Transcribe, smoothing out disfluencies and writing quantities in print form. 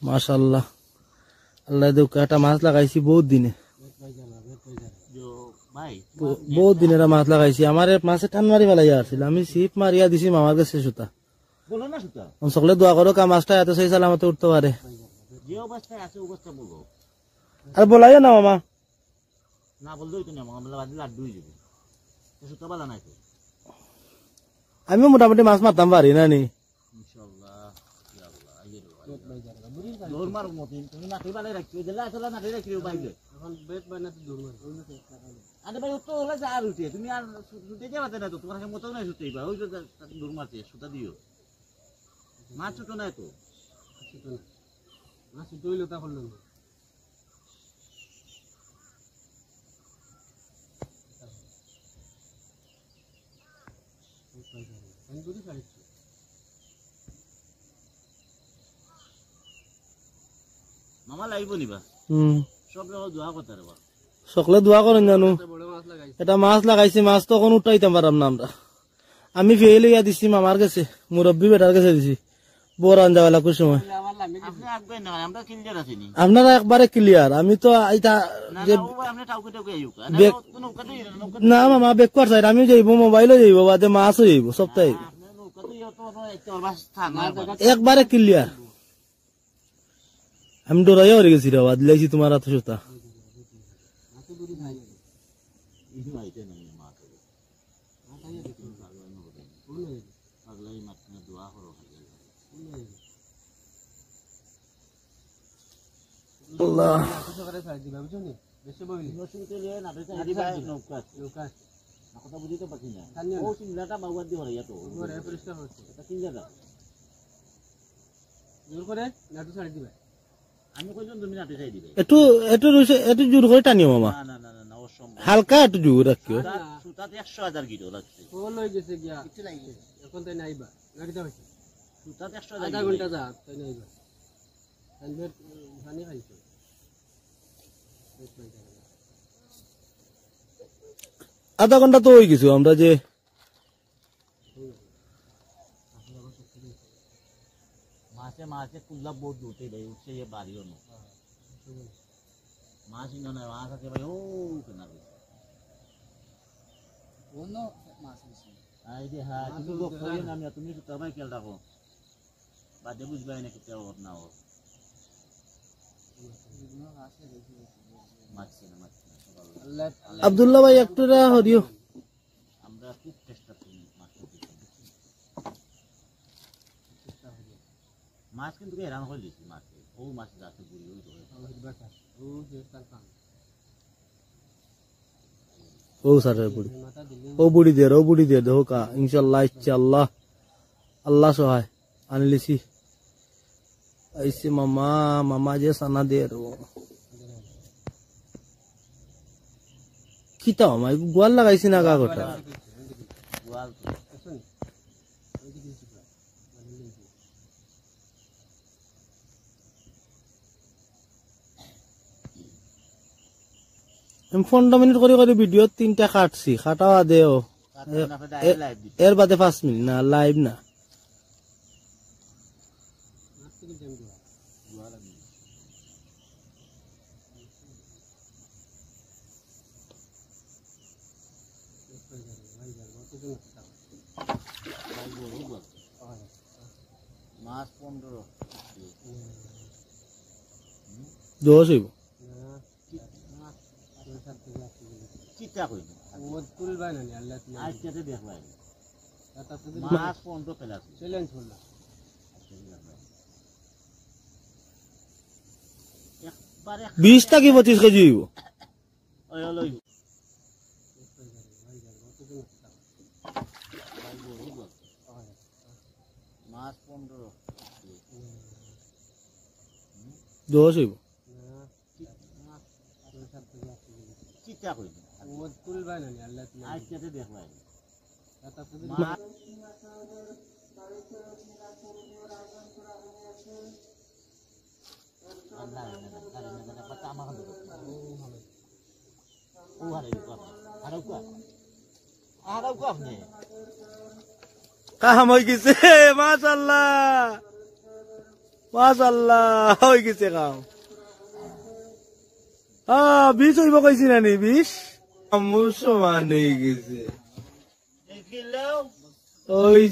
মাশাআল্লাহ আল্লাহ দেউকা একটা মাছ লাগাইছি বহুত দিনে বহুত দিনের মাছ লাগাইছি আমার মাছে টান মারি ফেলাইয়া আসছিল আমি ছিপ মারিয়া দিছি মামার কাছে সুতা সকলে দোয়া করো কা মাছটা এত সেই সালামতে উঠতে পারে আর বলাইও না মামা না বললেই তো না মামলা বাদে লাড্ডু হয়ে যাবে সুতা বালা নাই তো আমি মোটামুটি মাছ মারতাম পারি না নি ইনশাআল্লাহ ইয়া আল্লাহ আইয়ে দৌড় মার মতিন তুমি নাটি বালে রাখিও দিলা আসলে নাটি রাখিও বাইরে এখন বেট বানাতে দৌড় মার আরে ভাই তো হলো যা আর উঠে তুমি আর ছুটে যাবে না তো তোমার মত না ছুটেইবা ওই যে দৌড় মারতে সুতা দিও মাছ ছোট না তো ছোট না মাছ দইলো তা হলো না মামা লাইব নিবা সব দোয়া করতে রে সকলে দোয়া করেন জানো এটা মাছ লাগাইছি মাছ তো এখন উঠাইতাম পারলাম না আমরা আমি ফেলে ইয়া দিছি মামার কাছে মুরব্বী বেটার কাছে দিছি বড় আঞ্জা বেলা কোন সময় আপনারা একবারে ক্লিয়ার আমি তো না মামা বেক কর সাইড আমি যাইব মোবাইলও যাইব বাদে মাছও যাইব সপ্তাহে একবারে ক্লিয়ার আমি ডরাইয়া হয়ে গেছি রে দিলাইছি তোমার এত সুতা আল্লাহ কথা বুঝিতে পারছি না ও চিন্তাটা বাবুয়ার দিয়ে হরে তো পরিষ্কার হচ্ছে এটা চিন্তাটা জোর করে নাটু ছাড়ি দিবে আমি কইলাম তুমি নাটু ছাড়ি দিবে একটু জোর করে টানিও মামা না না না না অসম্ভব হালকা একটু জোর রাখিও সুতাতে 100,000 কিলো লাগছে ফোন হয়ে গেছে গিয়া কিছু লাগছে এখন তাই নাইবা গাড়িতে হইছে সুতাতে 100,000 আধা ঘন্টা যা তাই নাইবা আনবের পানি খাইছে আধা ঘন্টা তো হয়ে গেছে আমরা যে মাছে মাছে কুল্লা বোট দুতে ভাই উঠছে ये बारियों में মাছ ইনা না মাছ আছে ভাই ও কেনা কোন মাছ আছে আই দে হ্যাঁ তুমি গো কই না আমি তুমি তো তবাই খেল রাখো বাদে বুঝবাই না কি ওর না ও মাছ না মাছ আব্দুল্লাহ ভাই একটু হরিও আমরা খুব চেষ্টা করি মাছ কিন্তু হেরান হয়ে গেছি মাছে ও মাছ যাচ্ছে বুড়ি ও স্যার ও বুড়ি দিয়ে দেখো কা ইনশাল্লাহ ইচ্ছা আল্লাহ আল্লাহ সহায় আনলিছি ऐसे मामा मामा जे साना दे रो किता मामा गोल लगाइছি না কা গোটা গোয়াল আমি 15 মিনিট করে করে ভিডিও 3টা কাটছি কাটাওয়া দেও এর বাদে 5 মিনিট না লাইভ না মাছ 15 দোষ হইব চিটা কই ও তুলবাই না আল্লাহ আজকে দেখবাই মাছ 15 পেলাছি চ্যালেঞ্জ হলো একবারে 20 টাকি 25 কেজি হইব ওই হলো মাছ 15 দোষ হইব চিটা কই ও তুলবাই না আল্লাহ আজকে দেখবাই কাম হয়ে গেছে মাশাআল্লাহ মাশাআল্লাহ হয়ে গেছে কাম। বিষ হইব কইছি নানি, বিষ আমার সমান হয়ে গেছে। ওই